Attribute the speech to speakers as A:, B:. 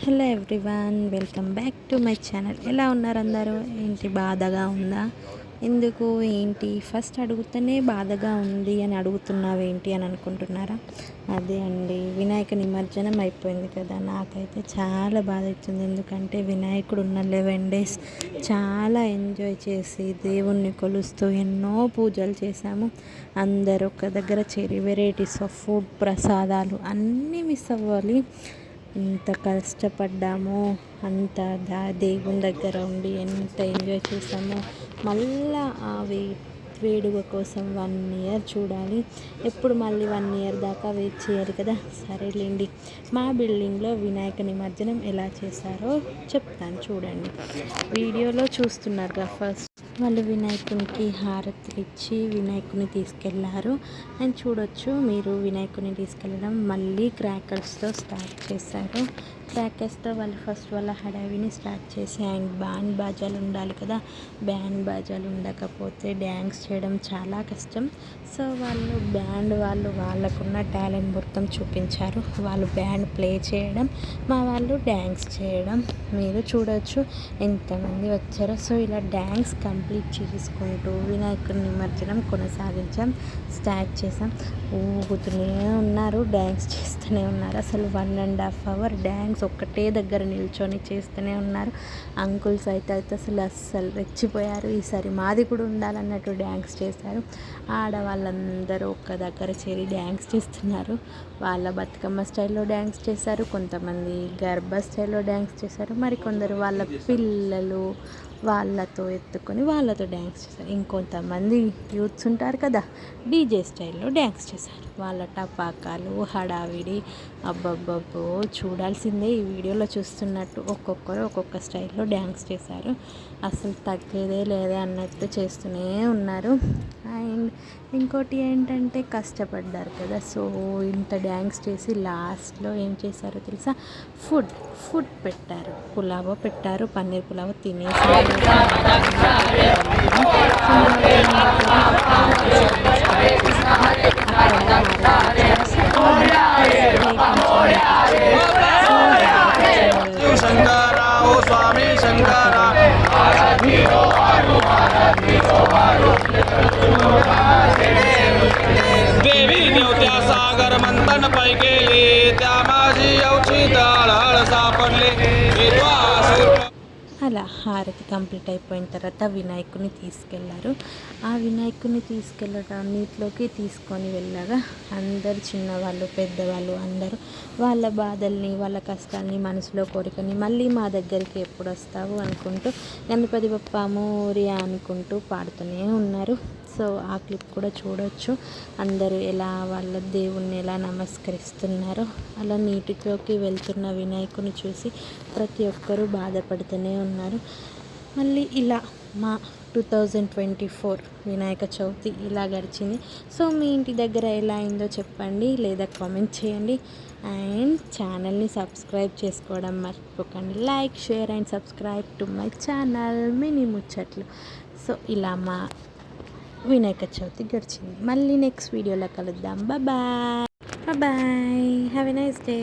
A: Hello everyone, welcome back to my channel. ఎలా ఉన్నారు అందరూ? ఏంటి బాధగా ఉందా? ఎందుకు ఏంటి ఫస్ట్ అడుగుతూనే బాధగా ఉంది అని అడుగుతున్నావేంటి అని అనుకుంటున్నారా? అదే అండి, వినాయక నిమజ్జనం అయిపోయింది కదా. నాకైతే చాలా బాధ ఇచ్చింది. ఎందుకంటే వినాయకుడు ఉన్న 11 days చాలా ఎంజాయ్ చేసి దేవుణ్ణి కొలుస్తూ ఎన్నో పూజలు చేశాము. అందరూ ఒక దగ్గర చేరి వెరైటీస్ ఆఫ్ ఫుడ్, ప్రసాదాలు అన్నీ మిస్ అవ్వాలి. ఎంత కష్టపడ్డామో అంత దేవుని దగ్గర ఉండి ఎంత ఎంజాయ్ చేసామో. మళ్ళా అవి వేడుక కోసం 1 year చూడాలి. ఎప్పుడు మళ్ళీ 1 year దాకా వెయిట్ చేయాలి కదా. సరేలేండి, మా బిల్డింగ్లో వినాయక నిమజ్జనం ఎలా చేశారో చెప్తాను చూడండి. వీడియోలో చూస్తున్నారుగా, ఫస్ట్ వాళ్ళు వినాయకునికి హారతులు ఇచ్చి వినాయకుని తీసుకెళ్లారు. అండ్ చూడొచ్చు మీరు, వినాయకుని తీసుకెళ్ళడం మళ్ళీ క్రాకర్స్తో స్టార్ట్ చేశారు. క్రాకర్స్తో వాళ్ళు ఫస్ట్ వాళ్ళ హడావిని స్టార్ట్ చేసి, అండ్ బ్యాండ్ బాజాలు ఉండాలి కదా. బ్యాండ్ బాజాలు ఉండకపోతే డ్యాన్స్ చేయడం చాలా కష్టం. సో బ్యాండ్ వాళ్ళకున్న టాలెంట్ మొత్తం చూపించారు. వాళ్ళు బ్యాండ్ ప్లే చేయడం, మా వాళ్ళు డ్యాన్స్ చేయడం మీరు చూడవచ్చు ఎంతమంది వచ్చారో. సో ఇలా డ్యాన్స్ కంప్లీట్ చేసుకుంటూ వినాయకుడి నిమజ్జనం కొనసాగించాం, స్టార్ట్ చేసాం. ఊగుతూనే ఉన్నారు, డ్యాన్స్ చేస్తూనే ఉన్నారు. అసలు 1.5 hour డ్యాన్స్ ఒక్కటే దగ్గర నిల్చొని చేస్తూనే ఉన్నారు. అంకుల్స్ అయితే అస్సలు రెచ్చిపోయారు. ఈసారి మాది కూడా ఉండాలన్నట్టు డ్యాన్స్ చేశారు. ఆడవాళ్ళందరూ ఒక్క దగ్గర చేరి డ్యాన్స్ చేస్తున్నారు. వాళ్ళ బతుకమ్మ స్టైల్లో డ్యాన్స్ చేశారు, కొంతమంది గర్భ స్టైల్లో డ్యాన్స్ చేశారు, మరికొందరు వాళ్ళ పిల్లలు వాళ్ళతో ఎత్తుకొని వాళ్ళతో డ్యాన్స్ చేశారు. ఇంకొంతమంది యూత్స్ ఉంటారు కదా, డీజే స్టైల్లో డ్యాన్స్ చేశారు. వాళ్ళ టపాకాలు హడావిడి అబ్బబ్బబ్బో చూడాల్సిందే. ఈ వీడియోలో చూస్తున్నట్టు ఒక్కొక్కరు ఒక్కొక్క స్టైల్లో డ్యాన్స్ చేశారు. అసలు తగ్గేదే లేదా అన్నట్టు చేస్తూనే ఉన్నారు. అండ్ ఇంకోటి ఏంటంటే కష్టపడ్డారు కదా. సో ఇంత డ్యాన్స్ చేసి లాస్ట్లో ఏం చేశారో తెలుసా? ఫుడ్ పెట్టారు. పులావో పెట్టారు, పన్నీర్ పులావో తినేసారు.
B: స్వామి శంకర देवी नेवत्या सागर मंथन पै गेले, त्या माझी अवचित हळहळ सापडले.
A: అలా హారతి కంప్లీట్ అయిపోయిన తర్వాత వినాయకుని తీసుకెళ్లారు. ఆ వినాయకుని తీసుకెళ్ళడం నీటిలోకి తీసుకొని వెళ్ళగా అందరు, చిన్నవాళ్ళు పెద్దవాళ్ళు అందరూ వాళ్ళ బాధల్ని వాళ్ళ కష్టాలని మనసులో కోరికని మళ్ళీ మా దగ్గరికి ఎప్పుడు వస్తావు అనుకుంటూ గణపతి బప్పా మోరియా అనుకుంటూ పాడుతూనే ఉన్నారు. సో ఆ క్లిప్ కూడా చూడొచ్చు. అందరూ ఎలా వాళ్ళ దేవుణ్ణి ఎలా నమస్కరిస్తున్నారో. అలా నీటిలోకి వెళ్తున్న వినాయకుని చూసి ప్రతి ఒక్కరూ బాధపడుతూనే ఉన్నారు. మళ్ళీ ఇలా మా 2024 వినాయక చవితి ఇలా గడిచింది. సో మీ ఇంటి దగ్గర ఎలా అయిందో చెప్పండి, లేదా కామెంట్ చేయండి. అండ్ ఛానల్ని సబ్స్క్రైబ్ చేసుకోవడం మర్చిపోకండి. Like, share and subscribe to my channel mini Muchatlu. So ఇలా మా వినాయక చవితి గడిచింది. మళ్ళీ నెక్స్ట్ వీడియోలో కలుద్దాం. Bye bye, have a nice day.